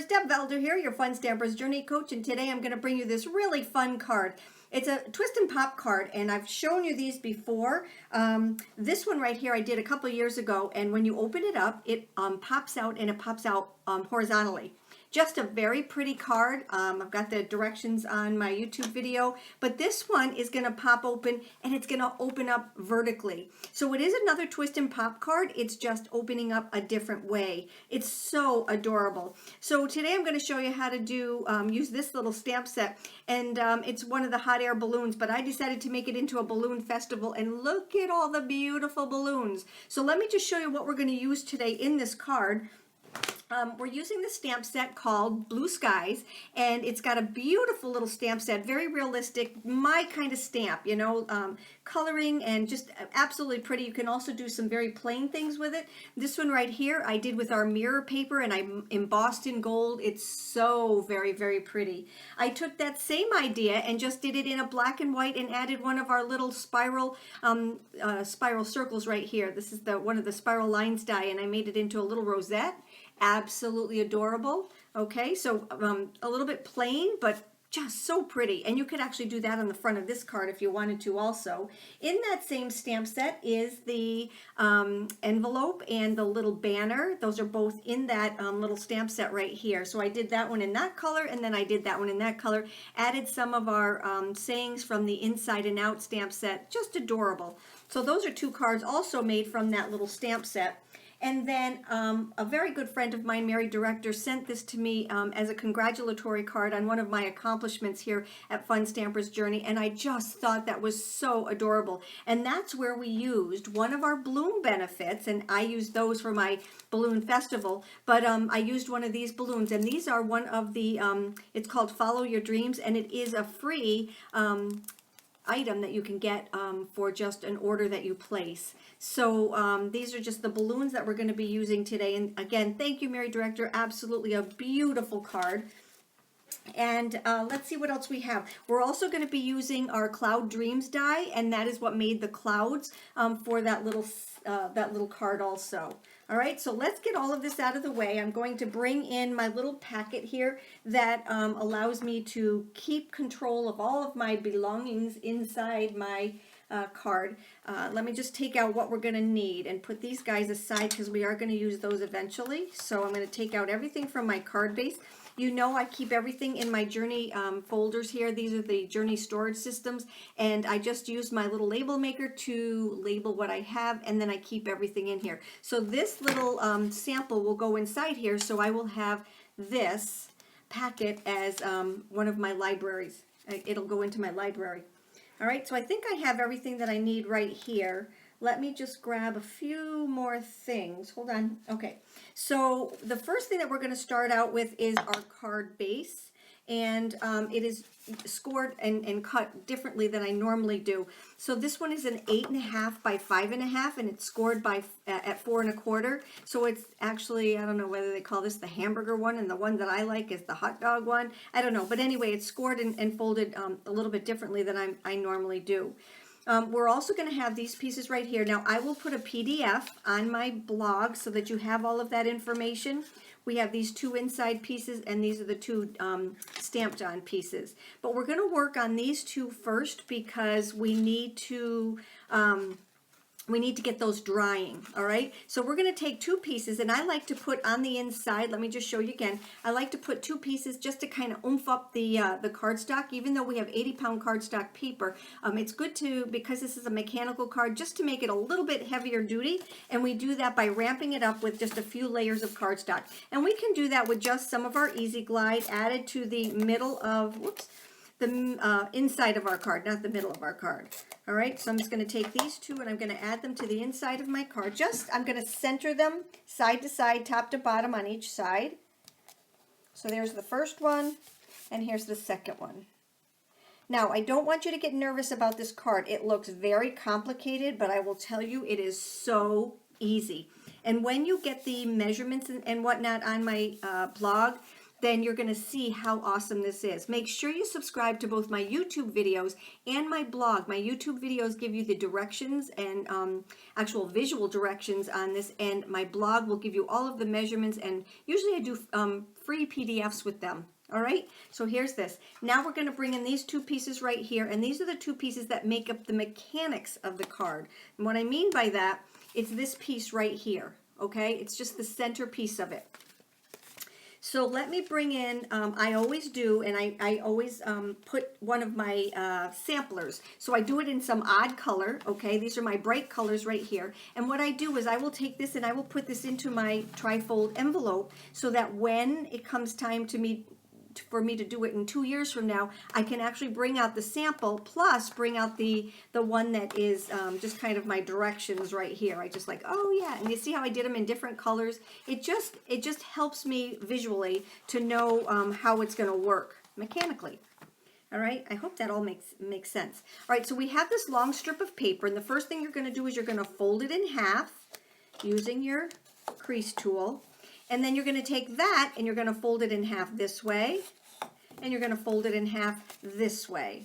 Stampers, Deb Valder here, your Fun Stampers Journey Coach, and today I'm going to bring you this really fun card. It's a twist and pop card, and I've shown you these before. This one right here I did a couple years ago, and when you open it up, it pops out, and it pops out horizontally. Just a very pretty card. I've got the directions on my YouTube video, but this one is going to pop open and it's going to open up vertically. So it is another twist and pop card. It's just opening up a different way. It's so adorable. So today I'm going to show you how to do use this little stamp set, and it's one of the hot air balloons, but I decided to make it into a balloon festival, and look at all the beautiful balloons. So let me just show you what we're going to use today in this card. We're using the stamp set called Blue Skies, and it's got a beautiful little stamp set, very realistic, my kind of stamp, you know, coloring and just absolutely pretty. You can also do some very plain things with it. This one right here I did with our mirror paper, and I embossed in gold. It's so very, very pretty. I took that same idea and just did it in a black and white and added one of our little spiral circles right here. This is one of the spiral lines die, and I made it into a little rosette. Absolutely adorable. Okay, so a little bit plain, but just so pretty. And you could actually do that on the front of this card if you wanted to also. In that same stamp set is the envelope and the little banner. Those are both in that little stamp set right here. So I did that one in that color, and then I did that one in that color. Added some of our sayings from the Inside and Out stamp set. Just adorable. So those are two cards also made from that little stamp set. And then a very good friend of mine, Mary Director, sent this to me as a congratulatory card on one of my accomplishments here at Fun Stampers Journey, and I just thought that was so adorable. And that's where we used one of our balloon benefits, and I used those for my balloon festival, but I used one of these balloons, and these are one of the, it's called Follow Your Dreams, and it is a free item that you can get for just an order that you place. So these are just the balloons that we're going to be using today. And again, thank you, Mary Director. Absolutely a beautiful card. And let's see what else we have. We're also going to be using our Cloud Dreams die, and that is what made the clouds for that little card also. All right, so let's get all of this out of the way. I'm going to bring in my little packet here that allows me to keep control of all of my belongings inside my card. Let me just take out what we're going to need and put these guys aside because we are going to use those eventually. So I'm going to take out everything from my card base. You know, I keep everything in my Journey folders here. These are the Journey storage systems, and I just use my little label maker to label what I have, and then I keep everything in here. So this little sample will go inside here, so I will have this packet as one of my libraries. It'll go into my library. All right, so I think I have everything that I need right here. Let me just grab a few more things. Hold on. Okay, so the first thing that we're going to start out with is our card base, and it is scored and cut differently than I normally do. So this one is an 8.5 by 5.5, and it's scored by at 4 1/4. So it's actually, I don't know whether they call this the hamburger one, and the one that I like is the hot dog one. I don't know, but anyway, it's scored and folded a little bit differently than I normally do. We're also going to have these pieces right here. Now, I will put a PDF on my blog so that you have all of that information. We have these two inside pieces, and these are the two stamped on pieces. But we're going to work on these two first because we need to get those drying. All right, so we're going to take two pieces, and I like to put on the inside, let me just show you again, I like to put two pieces just to kind of oomph up the cardstock. Even though we have 80-pound cardstock paper, it's good to, because this is a mechanical card, just to make it a little bit heavier duty, and we do that by ramping it up with just a few layers of cardstock. And we can do that with just some of our Easy Glide added to the middle of, the inside of our card, not the middle of our card. All right, so I'm just going to take these two and I'm going to add them to the inside of my card. I'm going to center them side to side, top to bottom on each side. So there's the first one, and here's the second one. Now, I don't want you to get nervous about this card. It looks very complicated, but I will tell you it is so easy. And when you get the measurements and whatnot on my blog, then you're going to see how awesome this is. Make sure you subscribe to both my YouTube videos and my blog. My YouTube videos give you the directions and actual visual directions on this, and my blog will give you all of the measurements, and usually I do free PDFs with them. All right, so here's this. Now we're going to bring in these two pieces right here, and these are the two pieces that make up the mechanics of the card. And what I mean by that, it's this piece right here, okay? It's just the center piece of it. So let me bring in, I always do, and I always put one of my samplers. So I do it in some odd color, okay? These are my bright colors right here. And what I do is I will take this and I will put this into my trifold envelope so that when it comes time for me to do it in 2 years from now, I can actually bring out the sample plus bring out the one that is just kind of my directions right here. I just like, oh yeah, and you see how I did them in different colors? It just helps me visually to know how it's going to work mechanically. All right, I hope that all makes sense. All right, so we have this long strip of paper, and the first thing you're going to do is you're going to fold it in half using your crease tool. And then you're going to take that and you're going to fold it in half this way, and you're going to fold it in half this way.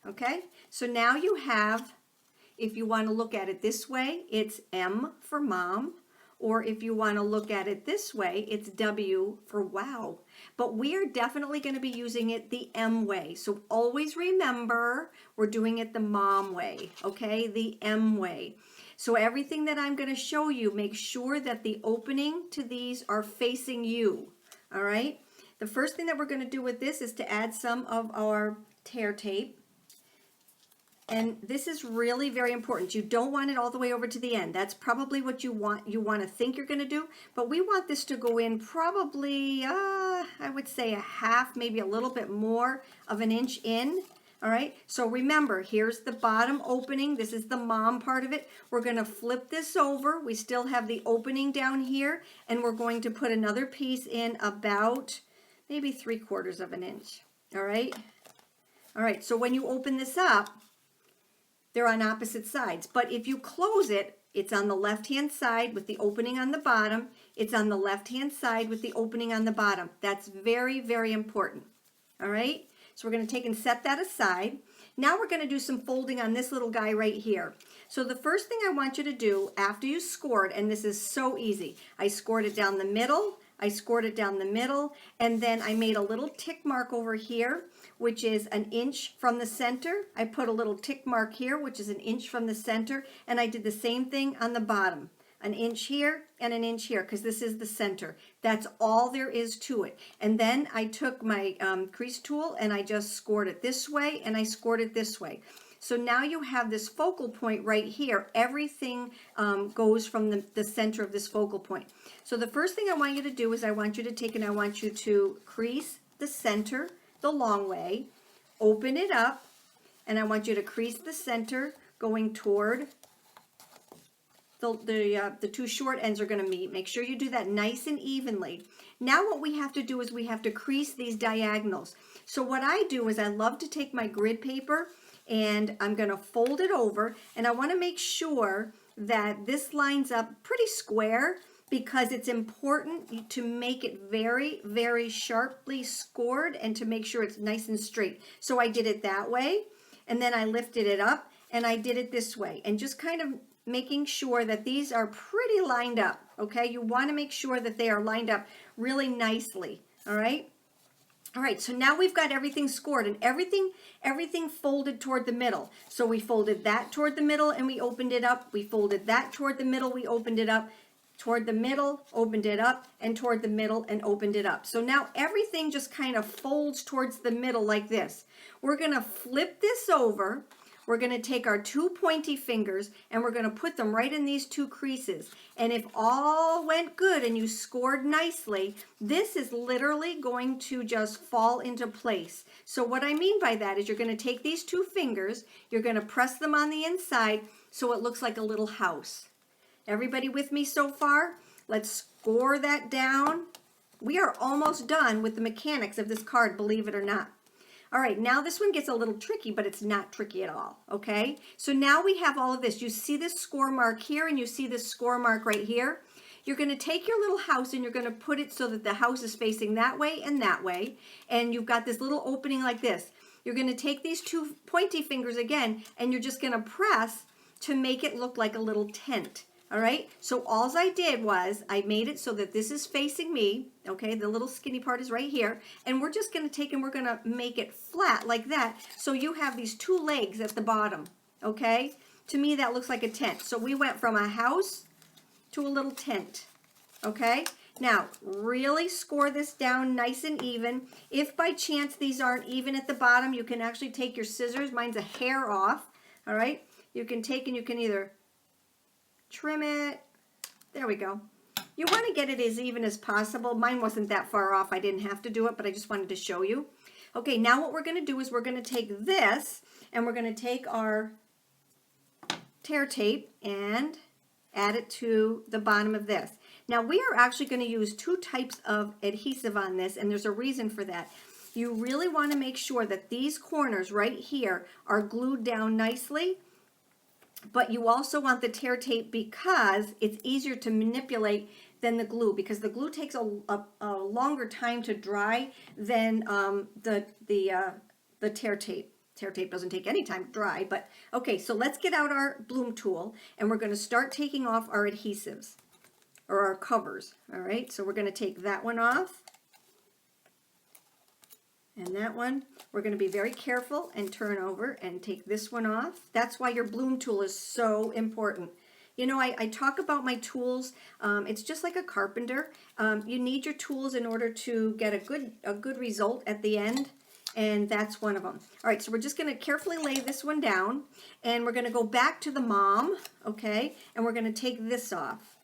Okay, so now you have, if you want to look at it this way, it's M for mom, or if you want to look at it this way, it's W for wow. But we are definitely going to be using it the M way. So always remember, we're doing it the mom way, okay, the M way. So everything that I'm going to show you, make sure that the opening to these are facing you, all right? The first thing that we're going to do with this is to add some of our tear tape. And this is really very important. You don't want it all the way over to the end. That's probably what you want to think you're going to do. But we want this to go in probably, I would say a half, maybe a little bit more of an inch in. All right, so remember, here's the bottom opening. This is the mom part of it. We're going to flip this over. We still have the opening down here, and we're going to put another piece in about maybe 3/4 of an inch. All right? All right, so when you open this up, they're on opposite sides. But if you close it, it's on the left-hand side with the opening on the bottom. It's on the left-hand side with the opening on the bottom. That's very, very important. All right? So we're going to take and set that aside. Now we're going to do some folding on this little guy right here. So the first thing I want you to do after you scored, and this is so easy, I scored it down the middle, I scored it down the middle, and then I made a little tick mark over here, which is an inch from the center. I put a little tick mark here, which is an inch from the center, and I did the same thing on the bottom. An inch here and an inch here, because this is the center. That's all there is to it. And then I took my crease tool and I just scored it this way and I scored it this way. So now you have this focal point right here. Everything goes from the center of this focal point. So the first thing I want you to do is I want you to take and I want you to crease the center the long way, open it up, and I want you to crease the center going toward the two short ends are going to meet. Make sure you do that nice and evenly. Now what we have to do is we have to crease these diagonals. So what I do is I love to take my grid paper and I'm going to fold it over, and I want to make sure that this lines up pretty square because it's important to make it very, very sharply scored and to make sure it's nice and straight. So I did it that way, and then I lifted it up and I did it this way, and just kind of making sure that these are pretty lined up, okay? You want to make sure that they are lined up really nicely, all right? All right, so now we've got everything scored and everything folded toward the middle. So we folded that toward the middle and we opened it up. We folded that toward the middle, we opened it up. Toward the middle, opened it up, and toward the middle and opened it up. So now everything just kind of folds towards the middle like this. We're going to flip this over. We're going to take our two pointy fingers and we're going to put them right in these two creases. And if all went good and you scored nicely, this is literally going to just fall into place. So what I mean by that is you're going to take these two fingers, you're going to press them on the inside so it looks like a little house. Everybody with me so far? Let's score that down. We are almost done with the mechanics of this card, believe it or not. All right, now this one gets a little tricky, but it's not tricky at all, okay? So now we have all of this. You see this score mark here and you see this score mark right here. You're going to take your little house and you're going to put it so that the house is facing that way, and you've got this little opening like this. You're going to take these two pointy fingers again, and you're just going to press to make it look like a little tent. All right, so all I did was I made it so that this is facing me, okay, the little skinny part is right here, and we're just going to take and we're going to make it flat like that, so you have these two legs at the bottom, okay? To me, that looks like a tent. So we went from a house to a little tent, okay? Now, really score this down nice and even. If by chance these aren't even at the bottom, you can actually take your scissors. Mine's a hair off, all right? You can take and you can either trim it. There we go. You want to get it as even as possible. Mine wasn't that far off. I didn't have to do it, but I just wanted to show you. Okay, now what we're going to do is we're going to take this and we're going to take our tear tape and add it to the bottom of this. Now we are actually going to use two types of adhesive on this, and there's a reason for that. You really want to make sure that these corners right here are glued down nicely. But you also want the tear tape because it's easier to manipulate than the glue, because the glue takes a longer time to dry than the tear tape. Tear tape doesn't take any time to dry, but okay, so let's get out our bloom tool and we're going to start taking off our adhesives or our covers. All right, so we're going to take that one off. And that one, we're going to be very careful and turn over and take this one off. That's why your bloom tool is so important. You know, I talk about my tools. It's just like a carpenter. You need your tools in order to get a good result at the end, and that's one of them. All right, so we're just going to carefully lay this one down, and we're going to go back to the mom, okay, and we're going to take this off.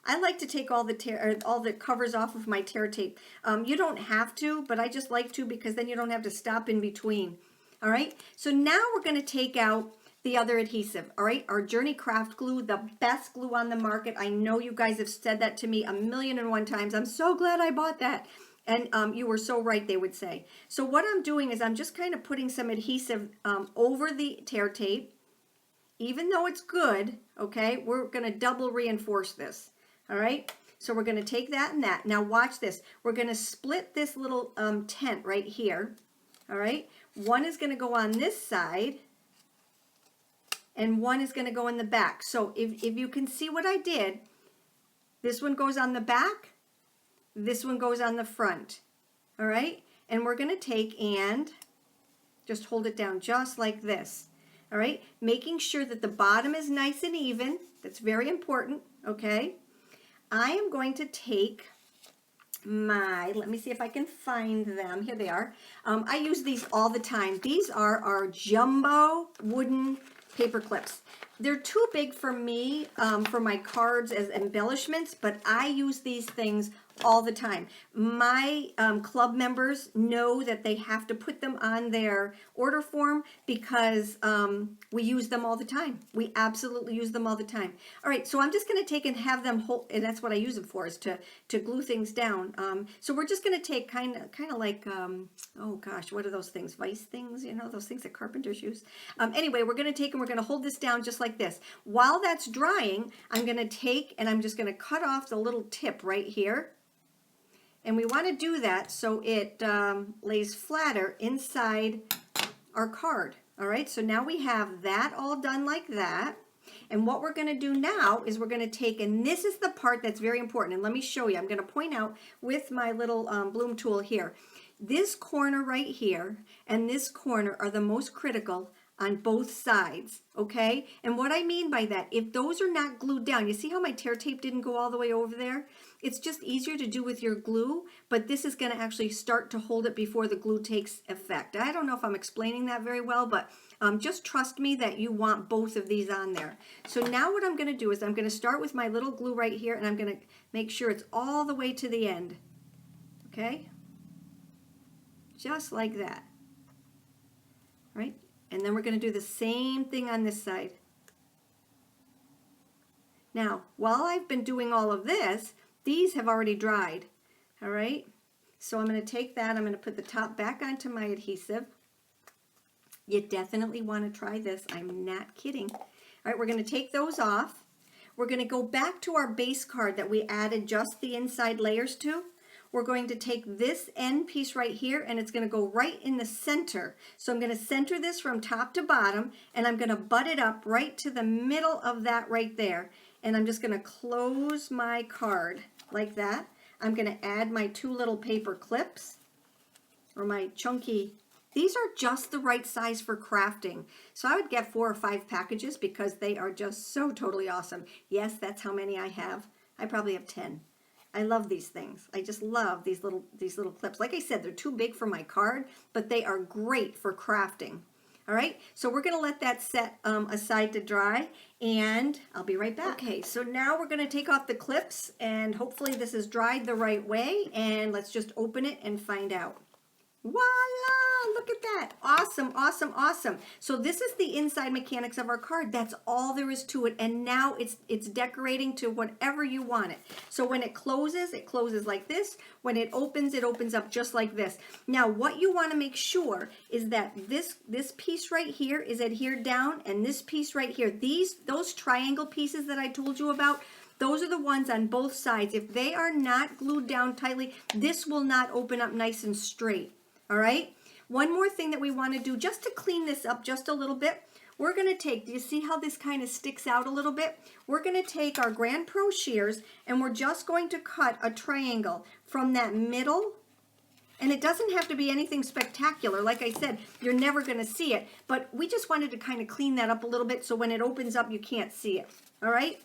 I like to take all the covers off of my tear tape. You don't have to, but I just like to because then you don't have to stop in between. All right, so now we're going to take out the other adhesive. All right, our Journey Craft glue, the best glue on the market. I know you guys have said that to me 1,000,001 times. I'm so glad I bought that. And you were so right, they would say. So what I'm doing is I'm just kind of putting some adhesive over the tear tape. Even though it's good, okay, we're going to double reinforce this. All right, so we're going to take that and that. Now watch this. We're going to split this little tent right here. All right, one is going to go on this side and one is going to go in the back. So if you can see what I did, this one goes on the back, this one goes on the front. All right, and we're going to take and just hold it down just like this. All right, making sure that the bottom is nice and even. That's very important, okay? I am going to take let me see if I can find them. Here they are. I use these all the time. These are our jumbo wooden paper clips. They're too big for me for my cards as embellishments, but I use these things all the time. My club members know that they have to put them on their order form because we use them all the time. We absolutely use them all the time. All right, so I'm just going to take and have them hold, and that's what I use them for, is to glue things down. So we're just going to take kind of like, oh gosh, what are those things? Vice things, you know, those things that carpenters use. Anyway, we're going to take and we're going to hold this down just like this. While that's drying, I'm going to take and I'm just going to cut off the little tip right here. And we want to do that so it lays flatter inside our card. All right, so now we have that all done like that. And what we're going to do now is we're going to take, and this is the part that's very important. And let me show you. I'm going to point out with my little bloom tool here. This corner right here and this corner are the most critical on both sides, okay? And what I mean by that, if those are not glued down, you see how my tear tape didn't go all the way over there? It's just easier to do with your glue, but this is going to actually start to hold it before the glue takes effect. I don't know if I'm explaining that very well, but just trust me that you want both of these on there. So now what I'm going to do is I'm going to start with my little glue right here, and I'm going to make sure it's all the way to the end, okay? Just like that, right? And then we're going to do the same thing on this side. Now, while I've been doing all of this, these have already dried, all right? So I'm going to take that, I'm going to put the top back onto my adhesive. You definitely want to try this, I'm not kidding. All right, we're going to take those off. we're going to go back to our base card that we added just the inside layers to. We're going to take this end piece right here and it's going to go right in the center. So I'm going to center this from top to bottom and I'm going to butt it up right to the middle of that right there. And I'm just going to close my card like that. I'm going to add my 2 little paper clips or my chunky. These are just the right size for crafting. So I would get 4 or 5 packages because they are just so totally awesome. Yes, that's how many I have. I probably have 10. I love these things. I just love these little clips. Like I said, they're too big for my card, but they are great for crafting. All right, so we're going to let that set aside to dry, and I'll be right back. Okay, so now we're going to take off the clips, and hopefully this is dried the right way, and let's just open it and find out. Voila! Look at that. Awesome, awesome, awesome. So this is the inside mechanics of our card. That's all there is to it. And now it's decorating to whatever you want it. So when it closes like this. When it opens up just like this. Now what you want to make sure is that this piece right here is adhered down, and this piece right here, those triangle pieces that I told you about, those are the ones on both sides. If they are not glued down tightly, this will not open up nice and straight. All right? One more thing that we want to do just to clean this up just a little bit, we're going to take, do you see how this kind of sticks out a little bit? We're going to take our Grand Pro shears and we're just going to cut a triangle from that middle. And it doesn't have to be anything spectacular. Like I said, you're never going to see it. But we just wanted to kind of clean that up a little bit so when it opens up, you can't see it. All right?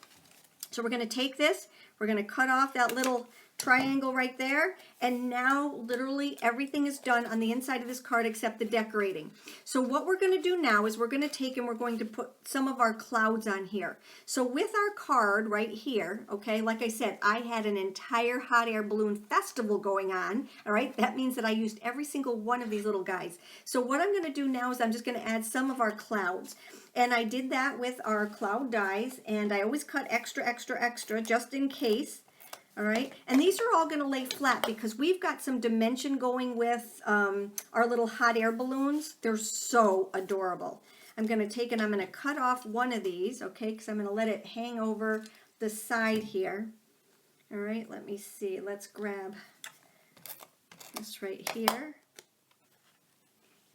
So we're going to take this, we're going to cut off that little triangle right there, and now literally everything is done on the inside of this card except the decorating. So what we're going to do now is we're going to take and we're going to put some of our clouds on here. So with our card right here, okay, like I said, I had an entire hot air balloon festival going on. All right, that means that I used every single one of these little guys. So what I'm going to do now is I'm just going to add some of our clouds. And I did that with our cloud dies, and I always cut extra, extra, extra just in case. All right, and these are all going to lay flat because we've got some dimension going with our little hot air balloons. They're so adorable. I'm going to take and I'm going to cut off one of these, okay, because I'm going to let it hang over the side here. All right, let me see. Let's grab this right here,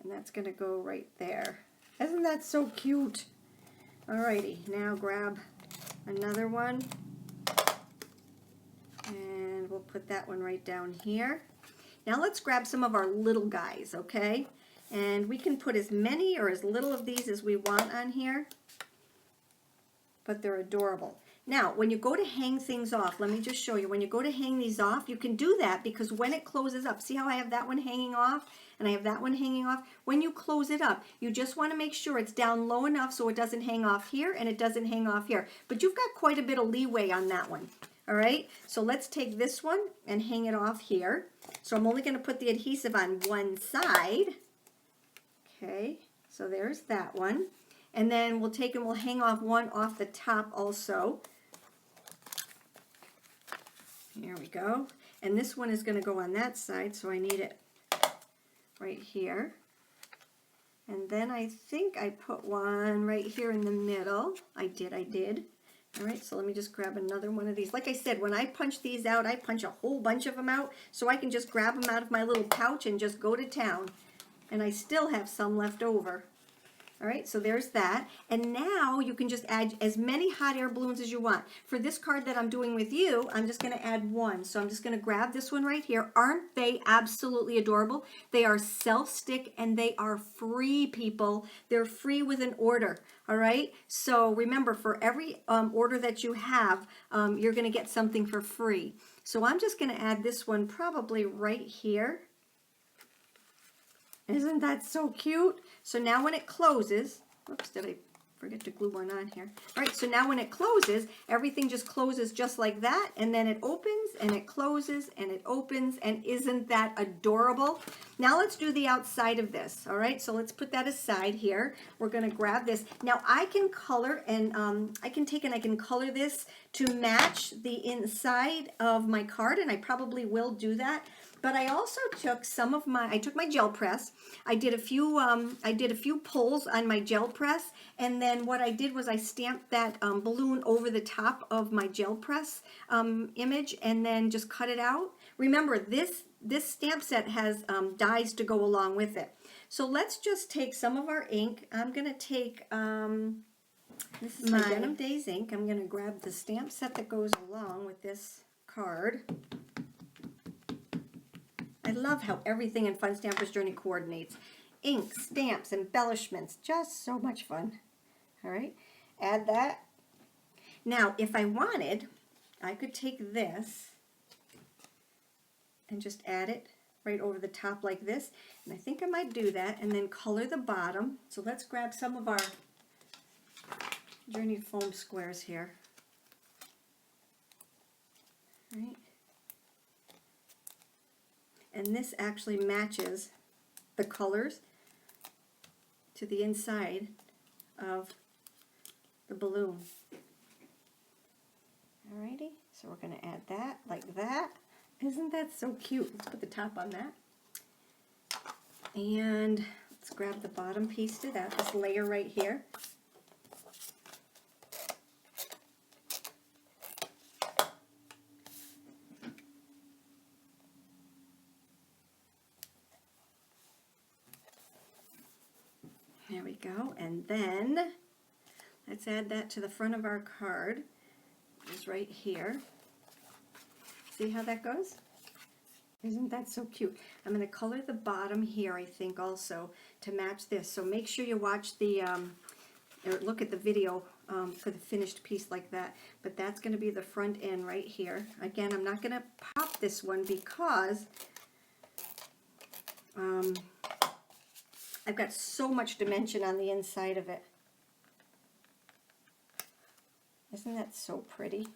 and that's going to go right there. Isn't that so cute? All righty, now grab another one. And we'll put that one right down here. Now let's grab some of our little guys, okay? And we can put as many or as little of these as we want on here. But they're adorable. Now, when you go to hang things off, let me just show you. When you go to hang these off, you can do that because when it closes up, see how I have that one hanging off and I have that one hanging off? When you close it up, you just want to make sure it's down low enough so it doesn't hang off here and it doesn't hang off here. But you've got quite a bit of leeway on that one. All right, so let's take this one and hang it off here. So I'm only going to put the adhesive on one side. Okay, so there's that one. And then we'll take and we'll hang off one off the top also. Here we go. And this one is going to go on that side, so I need it right here. And then I think I put one right here in the middle. I did. All right, so let me just grab another one of these. Like I said, when I punch these out, I punch a whole bunch of them out so I can just grab them out of my little pouch and just go to town. And I still have some left over. All right, so there's that. And now you can just add as many hot air balloons as you want. For this card that I'm doing with you, I'm just going to add one. So I'm just going to grab this one right here. Aren't they absolutely adorable? They are self-stick and they are free, people. They're free with an order. All right, so remember, for every order that you have, you're going to get something for free. So I'm just going to add this one probably right here. Isn't that so cute? So now when it closes, oops, did I forget to glue one on here? All right, so now when it closes, everything just closes just like that, and then it opens, and it closes, and it opens, and isn't that adorable? Now let's do the outside of this, all right? So let's put that aside here. We're going to grab this. Now I can color, and I can take and I can color this to match the inside of my card, and I probably will do that. But I also took I took my gel press. I did a few pulls on my gel press, and then what I did was I stamped that balloon over the top of my gel press image, and then just cut it out. Remember, this stamp set has dies to go along with it. So let's just take some of our ink. I'm gonna take this is my Denim Days ink. I'm gonna grab the stamp set that goes along with this card. I love how everything in Fun Stamper's Journey coordinates. Ink, stamps, embellishments, just so much fun. All right, add that. Now, if I wanted, I could take this and just add it right over the top like this. And I think I might do that and then color the bottom. So let's grab some of our Journey foam squares here. All right. And this actually matches the colors to the inside of the balloon. Alrighty, so we're going to add that like that. Isn't that so cute? Let's put the top on that. And let's grab the bottom piece to that, this layer right here. There we go, and then let's add that to the front of our card, just right here. See how that goes? Isn't that so cute? I'm going to color the bottom here, I think, also to match this. So make sure you watch the, or look at the video for the finished piece like that. But that's going to be the front end right here. Again, I'm not going to pop this one because I've got so much dimension on the inside of it. Isn't that so pretty?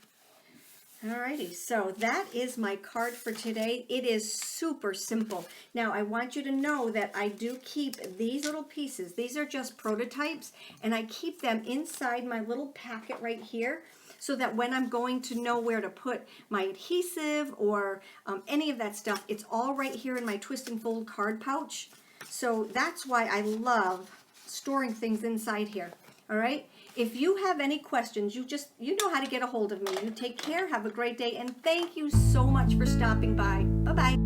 Alrighty, so that is my card for today. It is super simple. Now, I want you to know that I do keep these little pieces. These are just prototypes, and I keep them inside my little packet right here so that when I'm going to know where to put my adhesive or any of that stuff, it's all right here in my twist and fold card pouch. So that's why I love storing things inside here. All right, if you have any questions, you know how to get a hold of me. You take care, have a great day, and thank you so much for stopping by. Bye-bye.